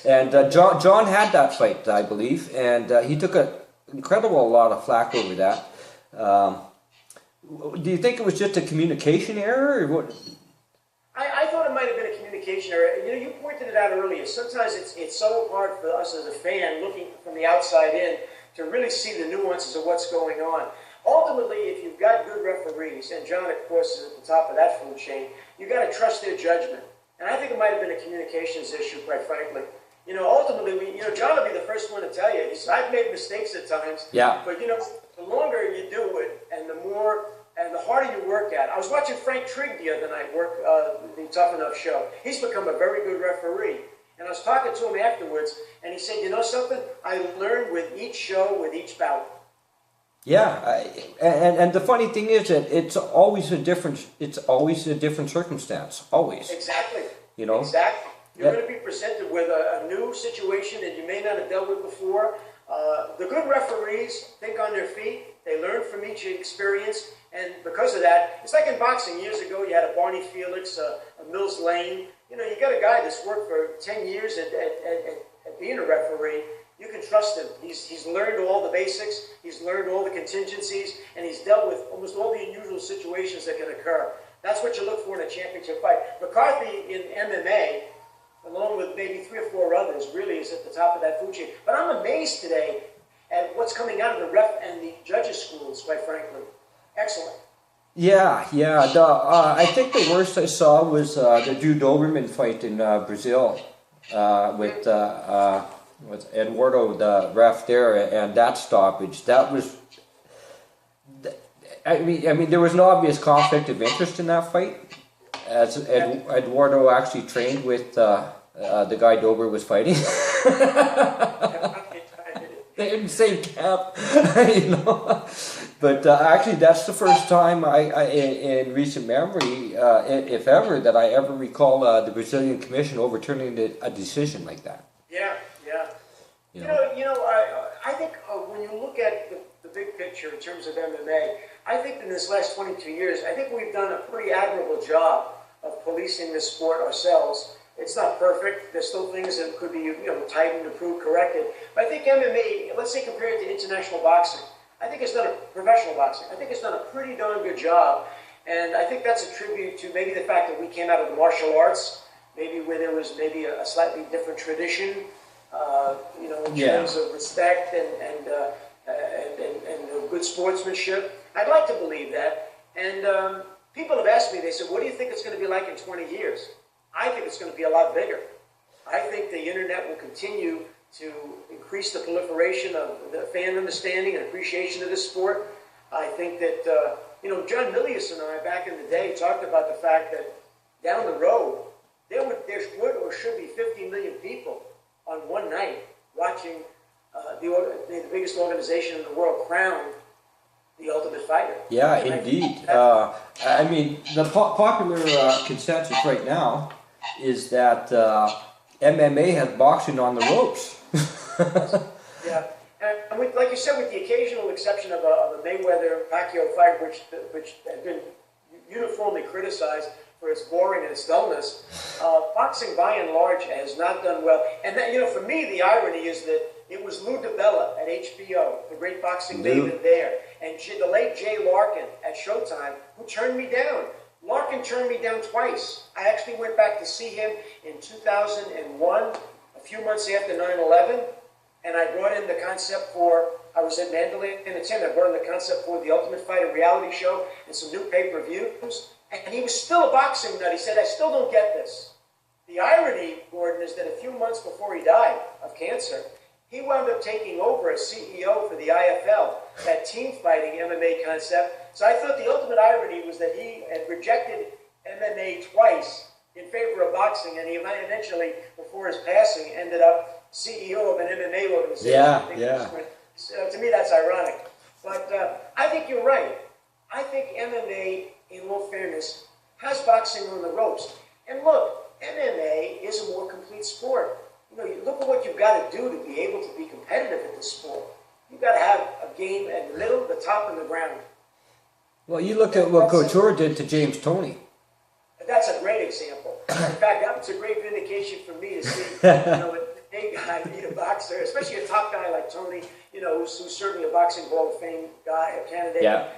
And John had that fight, I believe, and he took an incredible lot of flack over that. Do you think it was just a communication error, or what? I thought it might have been a communication error. You pointed it out earlier. Sometimes it's so hard for us as a fan looking from the outside in to really see the nuances of what's going on. Ultimately, if you've got good referees, and John, of course, is at the top of that food chain, you've got to trust their judgment. And I think it might have been a communications issue, quite frankly. Ultimately, John will be the first one to tell you. He said, "I've made mistakes at times." Yeah. But, the longer you do it, and the harder you work at. I was watching Frank Trigg the other night work the Tough Enough show. He's become a very good referee. And I was talking to him afterwards, and he said, "You know something? I learned with each show, with each bout." Yeah, and the funny thing is that it's always a different circumstance. Always. Exactly. Exactly. You're going to be presented with a new situation that you may not have dealt with before. The good referees think on their feet. They learn from each experience, and because of that, it's like in boxing. Years ago, you had a Barney Felix, a Mills Lane. You got a guy that's worked for 10 years at being a referee. You can trust him. He's learned all the basics. He's learned all the contingencies, and he's dealt with almost all the unusual situations that can occur. That's what you look for in a championship fight. McCarthy in MMA, along with maybe 3 or 4 others, really is at the top of that food chain. But I'm amazed today at what's coming out of the ref and the judges' schools, quite frankly. Excellent. Yeah. I think the worst I saw was the Drew Doberman fight in Brazil with Eduardo, the ref there, and that stoppage. That was, I mean, there was an obvious conflict of interest in that fight, as Eduardo actually trained with the guy Dober was fighting. They're in the same camp, But actually, that's the first time in recent memory, if ever, that I ever recall the Brazilian Commission overturning a decision like that. Yeah. I think when you look at the big picture in terms of MMA, I think in this last 22 years, I think we've done a pretty admirable job of policing this sport ourselves. It's not perfect. There's still things that could be tightened, improved, corrected. But I think MMA, let's say compared to international boxing, I think it's done professional boxing. I think it's done a pretty darn good job. And I think that's a tribute to maybe the fact that we came out of the martial arts, maybe where there was maybe a slightly different tradition, in terms of respect and good sportsmanship. I'd like to believe that. And people have asked me, they said, what do you think it's going to be like in 20 years? I think it's going to be a lot bigger. I think the internet will continue to increase the proliferation of the fan understanding and appreciation of this sport. I think that, John Milius and I back in the day talked about the fact that down the road, there would or should be 50 million people on one night watching the biggest organization in the world crown the Ultimate Fighter. Yeah, indeed. I mean, the popular consensus right now is that MMA has boxing on the ropes. Yeah, and like you said, with the occasional exception of a Mayweather-Pacquiao fight, which has been uniformly criticized for its boring and its dullness, boxing by and large has not done well. And that, for me, the irony is that it was Lou DiBella at HBO, the great boxing maven there, and the late Jay Larkin at Showtime, who turned me down. Larkin turned me down twice. I actually went back to see him in 2001, a few months after 9/11, and I brought in the concept I was at Mandalay in the 10, I brought in the concept for the Ultimate Fighter reality show and some new pay-per-views, and he was still a boxing nut. He said, I still don't get this. The irony, Gordon, is that a few months before he died of cancer, he wound up taking over as CEO for the IFL, that team fighting MMA concept. So I thought the ultimate irony was that he had rejected MMA twice in favor of boxing, and he eventually, before his passing, ended up CEO of an MMA organization. Yeah. So to me, that's ironic. But I think you're right. I think MMA, in all fairness, has boxing on the ropes. And look, MMA is a more complete sport. You look at what you've got to do to be able to be competitive in this sport. You've got to have a game at the middle, the top, and the ground. Well, you look at what Couture did to James Toney. That's a great example. In fact, that was a great vindication for me to see, a big guy beat a boxer, especially a top guy like Toney, who's certainly a boxing Hall of Fame guy, a candidate. Yeah.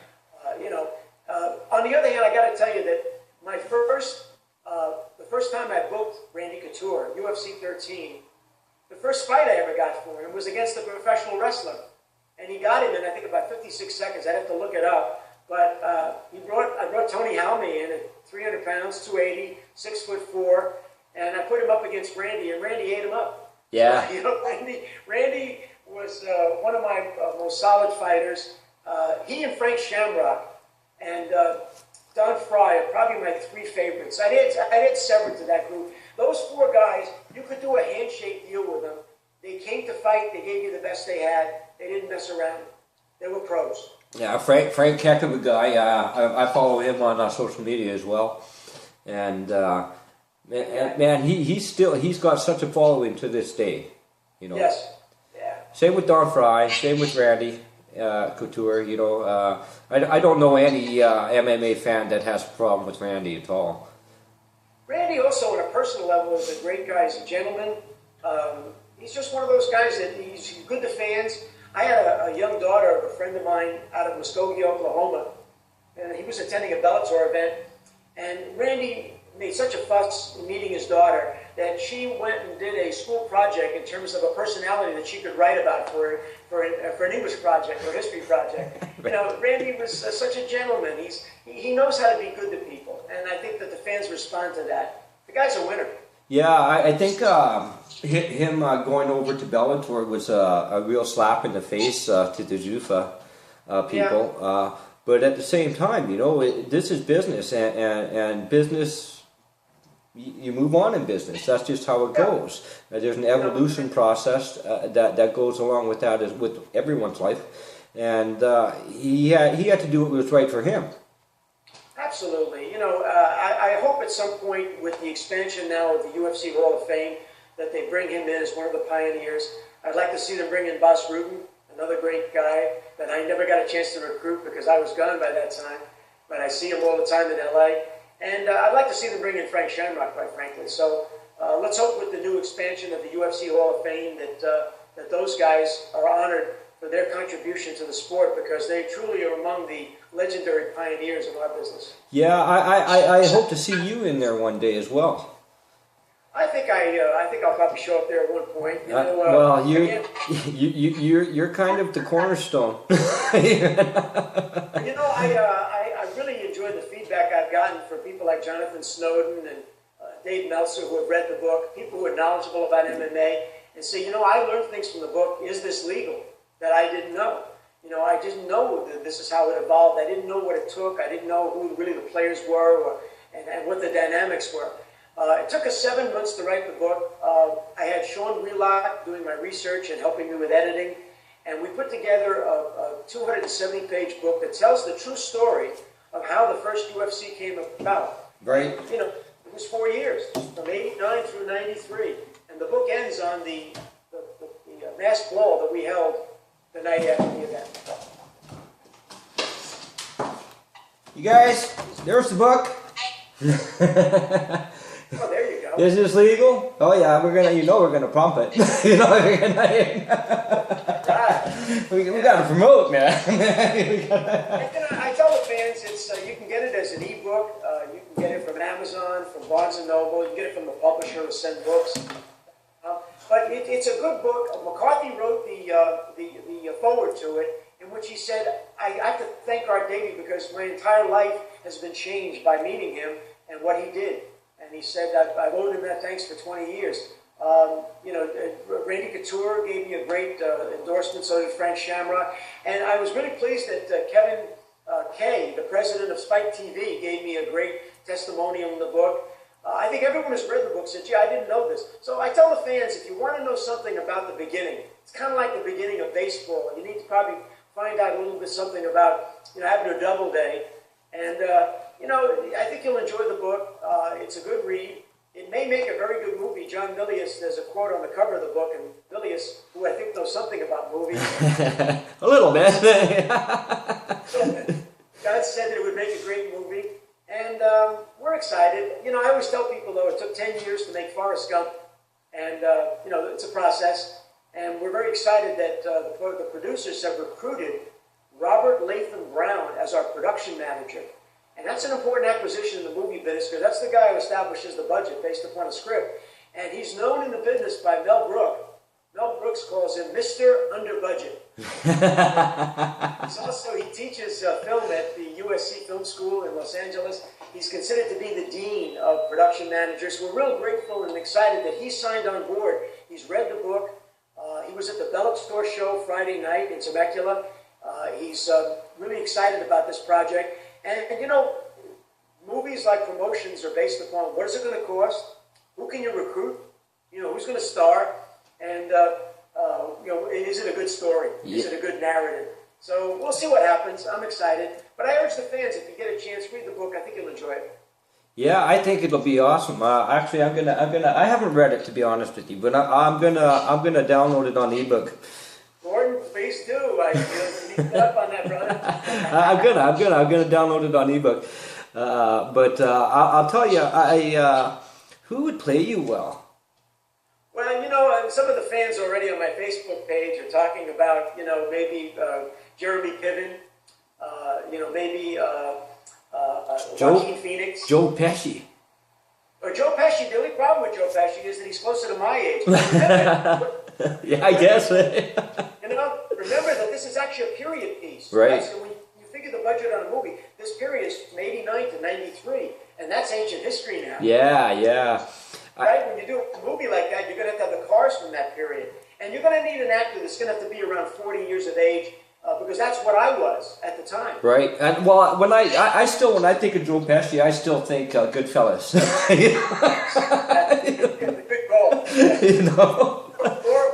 On the other hand, I got to tell you that my the first time I booked Randy Couture, UFC 13, the first fight I ever got for him was against a professional wrestler. And he got him in, I think, about 56 seconds. I'd have to look it up. But I brought Tony Halme in at 300 pounds, 280, 6'4", and I put him up against Randy, and Randy ate him up. Yeah. Randy was one of my most solid fighters. He and Frank Shamrock and Don Fry are probably my three favorites. I'd add several to that group. Those four guys, you could do a handshake deal with them. They came to fight. They gave you the best they had. They didn't mess around. They were pros. Yeah, Frank heck of a guy. I follow him on social media as well, and man, he's got such a following to this day. Yes. Yeah. Same with Don Fry. Same with Randy Couture. I don't know any MMA fan that has a problem with Randy at all. Randy also, on a personal level, is a great guy. He's a gentleman. He's just one of those guys that he's good to fans. I had a young daughter of a friend of mine out of Muskogee, Oklahoma, and he was attending a Bellator event, and Randy made such a fuss in meeting his daughter that she went and did a school project in terms of a personality that she could write about for an English project or a history project. Randy was such a gentleman. He knows how to be good to people, and I think that the fans respond to that. The guy's a winner. Yeah, I think him going over to Bellator was a real slap in the face to the Zuffa people. Yeah. But at the same time, this is business, and business, you move on in business. That's just how it goes. There's an evolution process that goes along with that, with everyone's life. And he had to do what was right for him. Absolutely. I hope at some point with the expansion now of the UFC Hall of Fame that they bring him in as one of the pioneers. I'd like to see them bring in Bas Rutten, another great guy that I never got a chance to recruit because I was gone by that time. But I see him all the time in LA. And I'd like to see them bring in Frank Shamrock, quite frankly. So let's hope with the new expansion of the UFC Hall of Fame that those guys are honored for their contribution to the sport, because they truly are among the legendary pioneers of our business. Yeah, I hope to see you in there one day as well. I think I'll probably show up there at one point. Well, you're kind of the cornerstone. I really enjoyed the feedback I've gotten from people like Jonathan Snowden and Dave Meltzer, who have read the book, people who are knowledgeable about MMA, and say, I learned things from the book. Is this legal? That I didn't know. I didn't know that this is how it evolved. I didn't know what it took. I didn't know who really the players were and what the dynamics were. It took us 7 months to write the book. I had Sean Wheelock doing my research and helping me with editing, and we put together a 270-page book that tells the true story of how the first UFC came about. Right. It was 4 years, from 89 through 93, and the book ends on the masked ball that we held the night after the event. You guys, there's the book. Oh, there you go. Is this legal? Oh yeah, we're gonna pump it. We gotta promote, man. I tell the fans, you can get it as an ebook. You can get it from Amazon, from Barnes and Noble. You can get it from the publisher who send books. But it's a good book. McCarthy wrote the forward to it, in which he said, I have to thank Art Davie because my entire life has been changed by meeting him and what he did. And he said, I've owed him that thanks for 20 years. Randy Couture gave me a great endorsement, so did Frank Shamrock. And I was really pleased that Kevin Kay, the president of Spike TV, gave me a great testimonial in the book. I think everyone who's read the book said, gee, I didn't know this. So I tell the fans, if you want to know something about the beginning, it's kind of like the beginning of baseball. You need to probably find out a little bit something about, having a double day. And, I think you'll enjoy the book. It's a good read. It may make a very good movie. John Milius, there's a quote on the cover of the book, and Milius, who I think knows something about movies. A little bit. God said that it would make a great movie. And we're excited. I always tell people, though, it took 10 years to make Forrest Gump. And, it's a process. And we're very excited that the producers have recruited Robert Latham Brown as our production manager. And that's an important acquisition in the movie business, because that's the guy who establishes the budget based upon a script. And he's known in the business by Mel Brooks. Mel Brooks calls him Mr. Under Budget. He teaches film at the USC Film School in Los Angeles. He's considered to be the dean of production managers. We're real grateful and excited that he signed on board. He's read the book. He was at the Belloc Store show Friday night in Temecula. He's really excited about this project. And movies like promotions are based upon what is it going to cost? Who can you recruit? Who's going to star? And, is it a good story? Yeah. Is it a good narrative? So we'll see what happens. I'm excited. But I urge the fans, if you get a chance, read the book. I think you'll enjoy it. Yeah, I think it'll be awesome. Actually, I haven't read it, to be honest with you, but I'm gonna download it on ebook. Gordon, please do. You need to get up on that, brother. I'm gonna download it on ebook. But I'll tell you, who would play you well? Well, some of the fans already on my Facebook page are talking about, maybe Jeremy Piven, maybe Joaquin Phoenix. Joe Pesci. Or Joe Pesci. The only problem with Joe Pesci is that he's closer to my age. Yeah, I guess. Remember that this is actually a period piece. Right. So when you figure the budget on a movie, this period is from 89 to 93, and that's ancient history now. Yeah. Right? When you do a movie like that, you're going to have the cars from that period. And you're going to need an actor that's going to have to be around 40 years of age, because that's what I was at the time. Right. And well, when I think of Joe Pesci, I still think Goodfellas. The good role.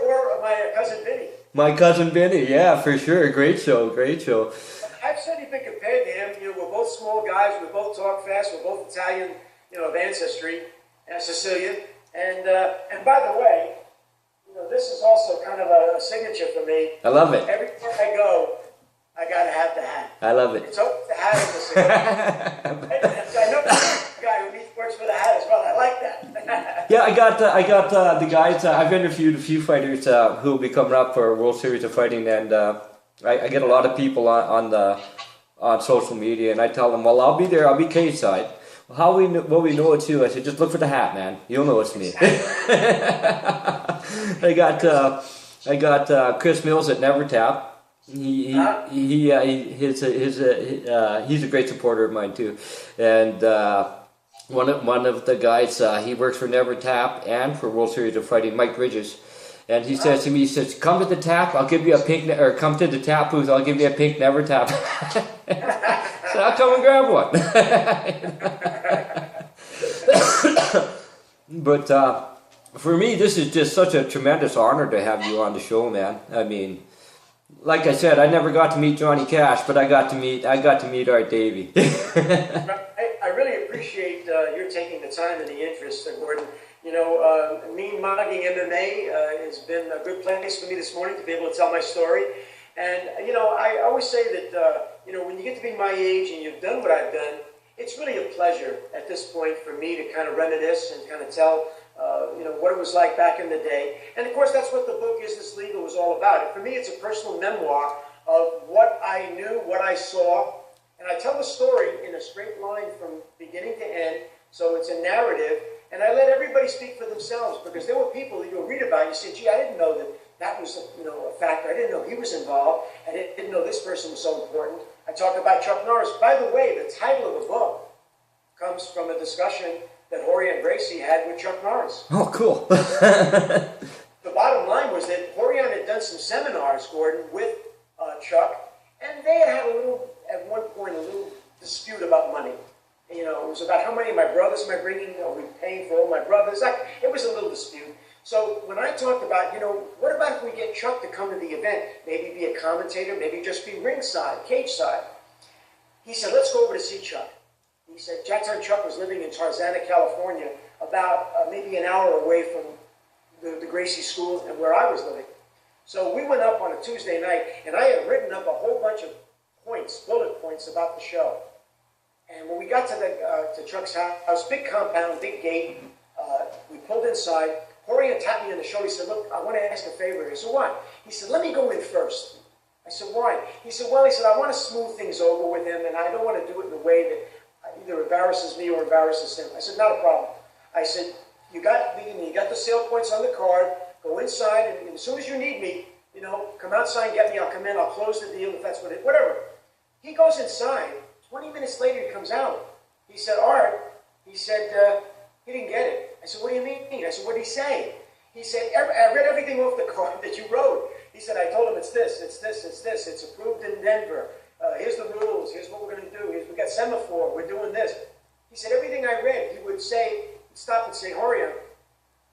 Or my cousin Vinny. My cousin Vinny, yeah, for sure. Great show. I've certainly been compared to him. We're both small guys. We both talk fast. We're both Italian, of ancestry, and Sicilian. And by the way, this is also kind of a signature for me. I love it. Everywhere I go, I gotta have the hat. I love it. It's always the hat and the cigar. I Yeah, I got the guys. I've interviewed a few fighters who will be coming up for World Series of Fighting, and I get a lot of people on social media, and I tell them, well, I'll be there. I'll be cage side. How we know it's you? I said, just look for the hat, man. You'll know it's me. I got Chris Mills at Never Tap. He's a great supporter of mine too, and one of the guys he works for Never Tap and for World Series of Fighting, Mike Bridges, and he says to me, he says, come to the tap, I'll give you a pink, or come to the tap booth, I'll give you a pink Never Tap. So I'll come and grab one. But for me, this is just such a tremendous honor to have you on the show, man. I mean, like I said, I never got to meet Johnny Cash, but I got to meet Art Davie. I really appreciate your taking the time and the interest, Gordon. You know, Mean-Mugging MMA has been a good place for me this morning to be able to tell my story. And, you know, I always say that, you know, when you get to be my age and you've done what I've done, it's really a pleasure at this point for me to kind of reminisce and kind of tell, you know, what it was like back in the day. And, of course, that's what the book Is This Legal was all about. And for me, it's a personal memoir of what I knew, what I saw. And I tell the story in a straight line from beginning to end. So it's a narrative. And I let everybody speak for themselves, because there were people that you'll read about. You say, gee, I didn't know that was you know, a factor. I didn't know he was involved. I didn't know this person was so important. I talk about Chuck Norris. By the way, the title of the book comes from a discussion that Horian Gracie had with Chuck Norris. Oh, cool. The bottom line was that Horian had done some seminars, Gordon, with Chuck, and they had a little, at one point, a little dispute about money. You know, it was about how many of my brothers am I bringing? Are we paying for all my brothers? It was a little dispute. So when I talked about, you know, what about if we get Chuck to come to the event? Maybe be a commentator, maybe just be ringside, cage side. He said, let's go over to see Chuck. He said, that time Chuck was living in Tarzana, California, about maybe an hour away from the Gracie School and where I was living. So we went up on a Tuesday night, and I had written up a whole bunch of points, bullet points about the show. And when we got to Chuck's house, big compound, big gate, we pulled inside. Horian tapped me on the shoulder. He said, look, I want to ask a favor. I said, what? He said, let me go in first. I said, why? He said, well, he said, I want to smooth things over with him, and I don't want to do it in a way that either embarrasses me or embarrasses him. I said, not a problem. I said, you got the sale points on the card. Go inside, and as soon as you need me, you know, come outside and get me. I'll come in. I'll close the deal if that's whatever. He goes inside. 20 minutes later, he comes out. He said, Art, he said, he didn't get it. I said, what do you mean? I said, what did he say? He said, I read everything off the card that you wrote. He said, I told him it's this, it's this, it's this. It's approved in Denver. Here's the rules. Here's what we're going to do. We got semaphore. We're doing this. He said, everything I read, he would say, stop and say, Horian,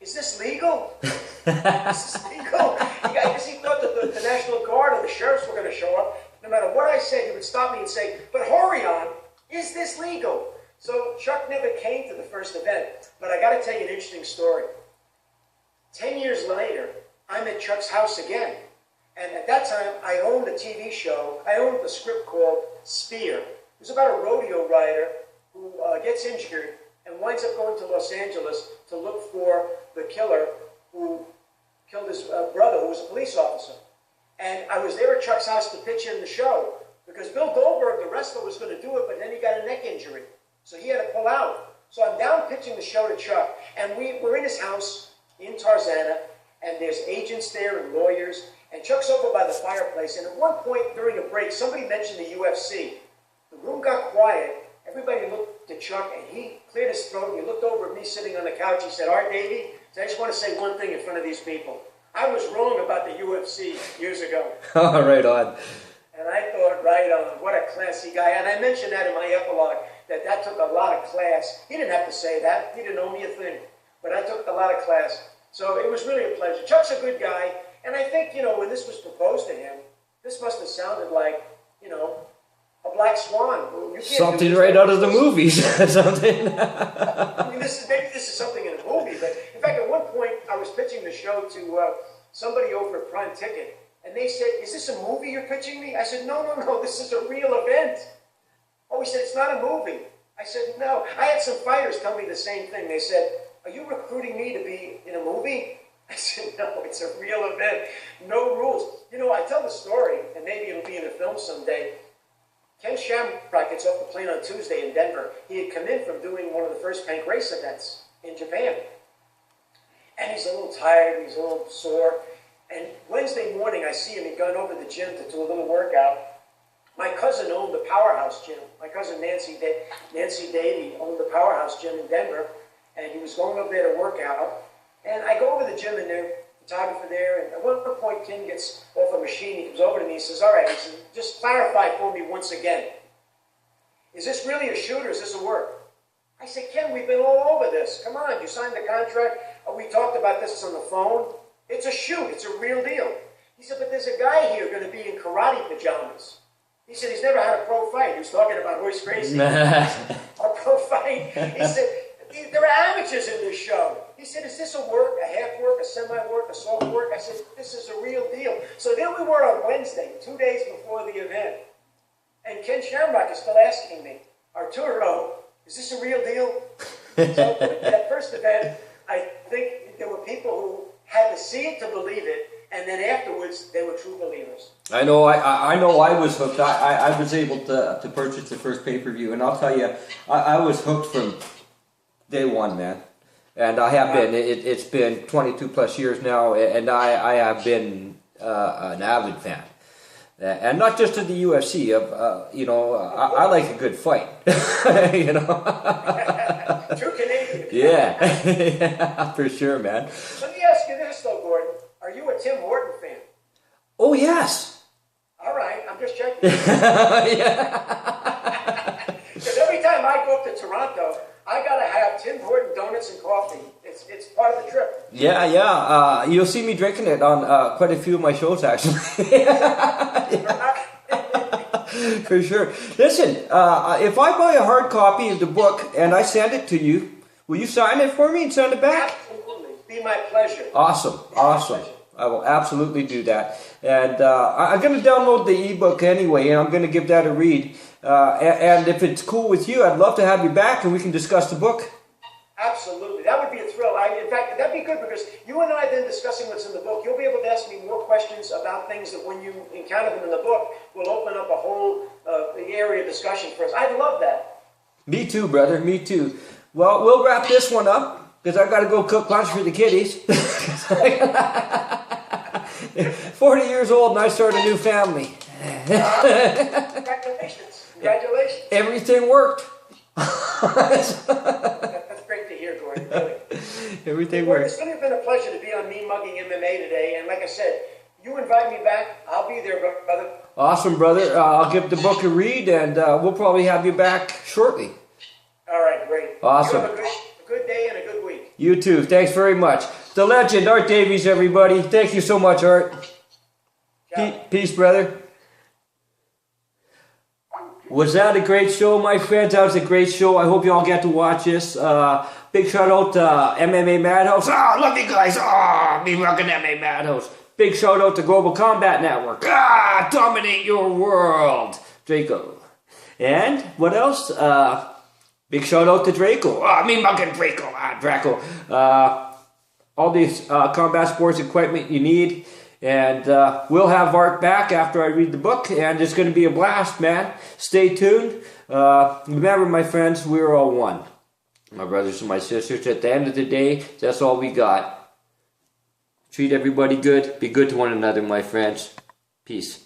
is this legal? Is this legal? I guess he thought that the National Guard or the sheriffs were going to show up. No matter what I said, he would stop me and say, but Horian, is this legal? So Chuck never came to the first event. But I got to tell you an interesting story. 10 years later, I'm at Chuck's house again. And at that time, I owned a TV show. I owned a script called Spear. It was about a rodeo rider who gets injured and winds up going to Los Angeles to look for the killer who killed his brother, who was a police officer. And I was there at Chuck's house to pitch in the show because Bill Goldberg, the wrestler, was going to do it, but then he got a neck injury. So he had to pull out. So I'm down pitching the show to Chuck, and we're in his house in Tarzana, and there's agents there and lawyers, and Chuck's over by the fireplace. And at one point during a break, somebody mentioned the UFC. The room got quiet. Everybody looked at Chuck, and he cleared his throat, and he looked over at me sitting on the couch. He said, Art Davie, I just want to say one thing in front of these people. I was wrong about the UFC years ago. Oh, right on. And I thought, right on, what a classy guy. And I mentioned that in my epilogue, that took a lot of class. He didn't have to say that. He didn't owe me a thing. But I took a lot of class. So it was really a pleasure. Chuck's a good guy. And I think, you know, when this was proposed to him, this must have sounded like, you know, a black swan. Something right out of the movies. Something. I mean, maybe this is something in a movie. But in fact, at one point, I was pitching the show to somebody over at Prime Ticket. And they said, is this a movie you're pitching me? I said, no, this is a real event. Oh, he said, it's not a movie. I said, no. I had some fighters tell me the same thing. They said, are you recruiting me to be in a movie? I said, no, it's a real event. No rules. You know, I tell the story, and maybe it'll be in a film someday. Ken Shamrock gets off the plane on Tuesday in Denver. He had come in from doing one of the first Pank race events in Japan. And he's a little tired, he's a little sore. And Wednesday morning, I see him. He'd gone over to the gym to do a little workout. My cousin owned the Powerhouse Gym. My cousin Nancy Davie owned the Powerhouse Gym in Denver. And he was going over there to work out. And I go over to the gym, and there's a photographer there. And at one point, Ken gets off a machine. He comes over to me. He says, all right, he says, just clarify for me once again. Is this really a shoot or is this a work? I said, Ken, we've been all over this. Come on, you signed the contract. We talked about this on the phone. It's a shoot. It's a real deal. He said, but there's a guy here going to be in karate pajamas. He said he's never had a pro fight. He was talking about Royce Gracie. A pro fight. He said, there are amateurs in this show. He said, is this a work, a half work, a semi-work, a soft work? I said, this is a real deal. So there we were on Wednesday, 2 days before the event. And Ken Shamrock is still asking me, Arturo, is this a real deal? So that first event, I think there were people who had to see it to believe it, and then afterwards, they were true believers. I know I was hooked. I was able to purchase the first pay-per-view, and I'll tell you, I was hooked from day one, man. And I have been. It's been 22 plus years now, and I have been an avid fan. And not just of the UFC. You know, I like a good fight. You know. True Canadian. Yeah, for sure, man. Let me ask you this, though, Gordon. Are you a Tim Horton fan? Oh yes. All right, I'm just checking. Yeah. Because every time I go up to Toronto, I gotta have Tim Horton donuts and coffee. It's part of the trip. Yeah. You'll see me drinking it on quite a few of my shows, actually. For sure. Listen, if I buy a hard copy of the book and I send it to you, will you sign it for me and send it back? Absolutely. Be my pleasure. Awesome. I will absolutely do that. And I'm going to download the ebook anyway, and I'm going to give that a read. And if it's cool with you, I'd love to have you back and we can discuss the book. Absolutely. That would be a thrill. In fact, that'd be good because you and I then discussing what's in the book, you'll be able to ask me more questions about things that when you encounter them in the book will open up a whole area of discussion for us. I'd love that. Me too, brother. Me too. Well, we'll wrap this one up because I've got to go cook lunch for the kiddies. 40 years old and I started a new family. Congratulations. Congratulations. Everything worked. That's great to hear, Gordon. Really. Everything Gordon, worked. it's really been a pleasure to be on Mean-Mugging MMA today. And like I said, you invite me back, I'll be there, brother. Awesome, brother. I'll give the book a read and we'll probably have you back shortly. All right, great. Awesome. You have a good day and a good week. You too. Thanks very much. The legend, Art Davies, everybody. Thank you so much, Art. Peace, brother. Was that a great show, my friends? That was a great show. I hope you all get to watch this. Big shout out to MMA Madhouse. Love you guys. Mean-Muggin MMA Madhouse. Big shout out to Global Combat Network. Dominate your world. Draco. And what else? Big shout out to Draco. Mean-Muggin Draco. Draco. All these combat sports equipment you need. And we'll have Art back after I read the book, and it's going to be a blast, man. Stay tuned. Remember, my friends, we're all one. My brothers and my sisters, at the end of the day, that's all we got. Treat everybody good. Be good to one another, my friends. Peace.